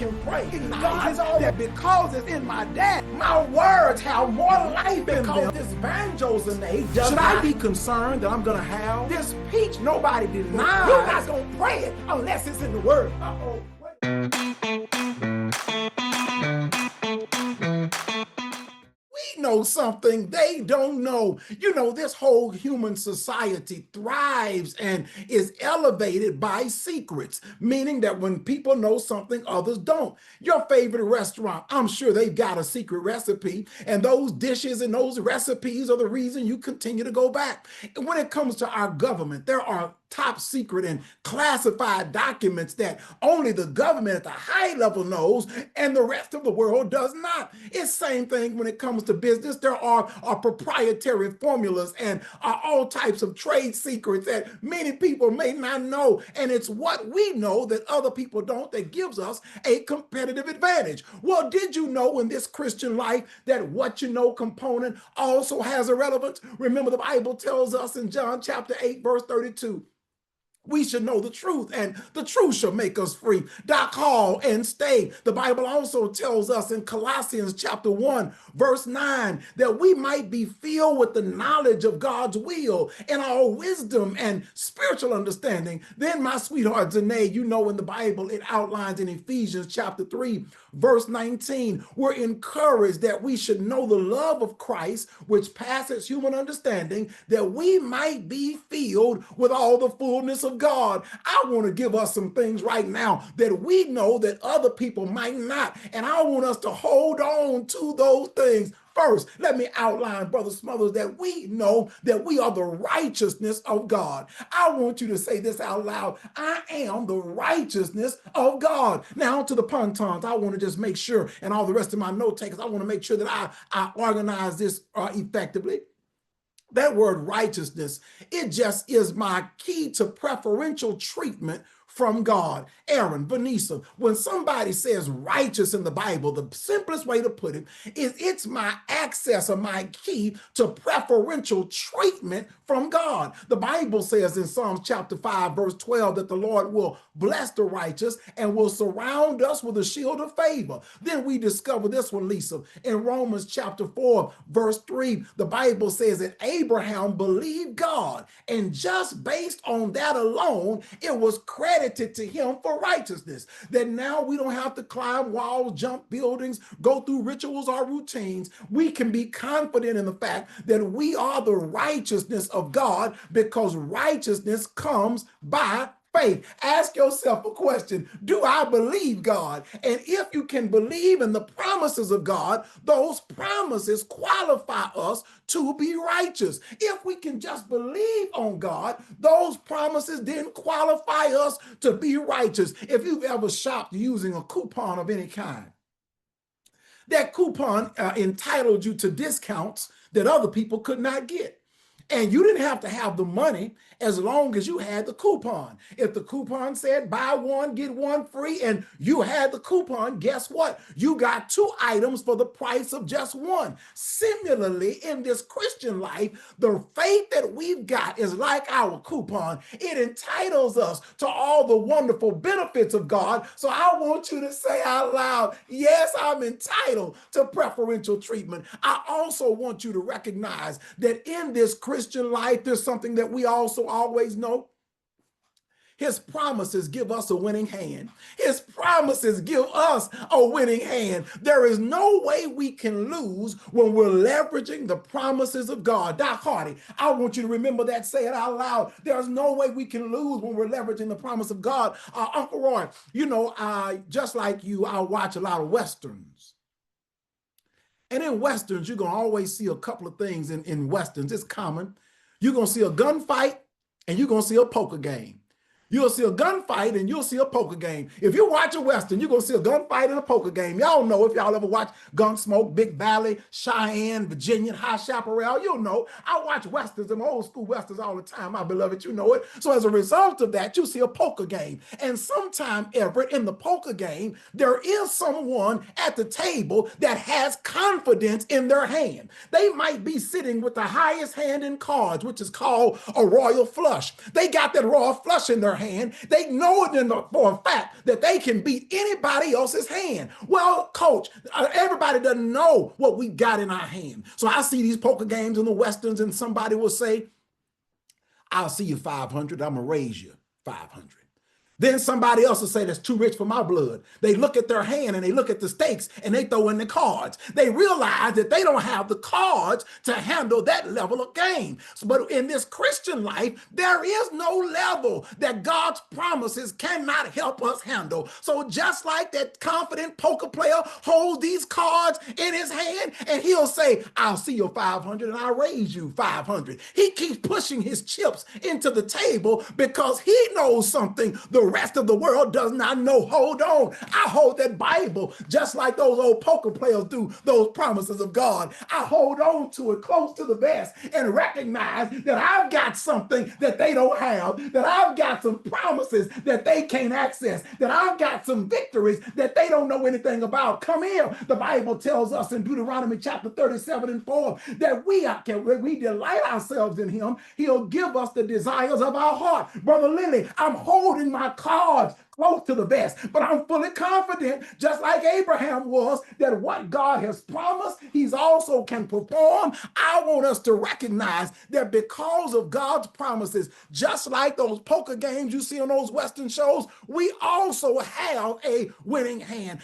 can pray. God has already, because it's in my dad, my words have more life in them. This banjosine does. Should I be concerned that I'm going to have this peach? Nobody denies. You're not going to pray it unless it's in the word. We know something they don't know. You know, this whole human society thrives and is elevated by secrets, meaning that when people know something, others don't. Your favorite restaurant, I'm sure they've got a secret recipe, and those dishes and those recipes are the reason you continue to go back. And when it comes to our government, there are top secret and classified documents that only the government at the high level knows and the rest of the world does not. It's the same thing when it comes to business. There are proprietary formulas and all types of trade secrets that many people may not know. And it's what we know that other people don't that gives us a competitive advantage. Well, did you know in this Christian life that what you know component also has a relevance? Remember, the Bible tells us in John chapter 8, verse 32, we should know the truth, and the truth shall make us free. Call and stay. The Bible also tells us in Colossians chapter 1, verse 9, that we might be filled with the knowledge of God's will and all wisdom and spiritual understanding. Then, my sweetheart Zanae, you know in the Bible, it outlines in Ephesians chapter 3, verse 19, we're encouraged that we should know the love of Christ, which passes human understanding, that we might be filled with all the fullness of God. I want to give us some things right now that we know that other people might not. And I want us to hold on to those things. First, let me outline, Brother Smothers, that we know that we are the righteousness of God. I want you to say this out loud. I am the righteousness of God. Now to the pontons, I want to just make sure, and all the rest of my note takers, I want to make sure that I organize this effectively. That word righteousness, it just is my key to preferential treatment from God. Aaron, Vanessa, when somebody says righteous in the Bible, the simplest way to put it is it's my access or my key to preferential treatment from God. The Bible says in Psalms chapter 5, verse 12, that the Lord will bless the righteous and will surround us with a shield of favor. Then we discover this one, Lisa, in Romans chapter 4, verse 3, the Bible says that Abraham believed God, and just based on that alone, it was credited to him for righteousness. That now we don't have to climb walls, jump buildings, go through rituals or routines. We can be confident in the fact that we are the righteousness of God, because righteousness comes by faith. Ask yourself a question. Do I believe God? And if you can believe in the promises of God, those promises qualify us to be righteous. If we can just believe on God, those promises then qualify us to be righteous. If you've ever shopped using a coupon of any kind, that coupon entitled you to discounts that other people could not get. And you didn't have to have the money as long as you had the coupon. If the coupon said buy one, get one free, and you had the coupon, guess what? You got 2 items for the price of just one. Similarly, in this Christian life, the faith that we've got is like our coupon. It entitles us to all the wonderful benefits of God. So I want you to say out loud, yes, I'm entitled to preferential treatment. I also want you to recognize that in this Christian life, there's something that we also always know. His promises give us a winning hand. His promises give us a winning hand. There is no way we can lose when we're leveraging the promises of God. Doc Hardy, I want you to remember that. Say it out loud. There's no way we can lose when we're leveraging the promise of God. Uncle Roy, you know, just like you, I watch a lot of Westerns. And in Westerns, you're going to always see a couple of things in Westerns. It's common. You're going to see a gunfight and you're going to see a poker game. You'll see a gunfight and you'll see a poker game. If you watch a Western, you're going to see a gunfight and a poker game. Y'all know, if y'all ever watch Gunsmoke, Big Valley, Cheyenne, Virginia, High Chaparral, you'll know. I watch Westerns and old school Westerns all the time, my beloved, you know it. So as a result of that, you see a poker game. And sometime, Everett, in the poker game, there is someone at the table that has confidence in their hand. They might be sitting with the highest hand in cards, which is called a royal flush. They got that royal flush in their hand, they know it for a fact that they can beat anybody else's hand. Well, coach, everybody doesn't know what we got in our hand. So I see these poker games in the Westerns, and somebody will say, I'll see you 500, I'm gonna raise you 500. Then somebody else will say, that's too rich for my blood. They look at their hand and they look at the stakes and they throw in the cards. They realize that they don't have the cards to handle that level of game. But in this Christian life, there is no level that God's promises cannot help us handle. So just like that confident poker player holds these cards in his hand and he'll say, I'll see your 500 and I'll raise you 500. He keeps pushing his chips into the table because he knows something the rest of the world does not know. Hold on. I hold that Bible just like those old poker players do, those promises of God. I hold on to it close to the vest and recognize that I've got something that they don't have, that I've got some promises that they can't access, that I've got some victories that they don't know anything about. Come here. The Bible tells us in Deuteronomy chapter 37:4 that we delight ourselves in him. He'll give us the desires of our heart. Brother Lily, I'm holding my cards close to the vest, but I'm fully confident, just like Abraham was, that what God has promised, he's also can perform. I want us to recognize that because of God's promises, just like those poker games you see on those Western shows, we also have a winning hand.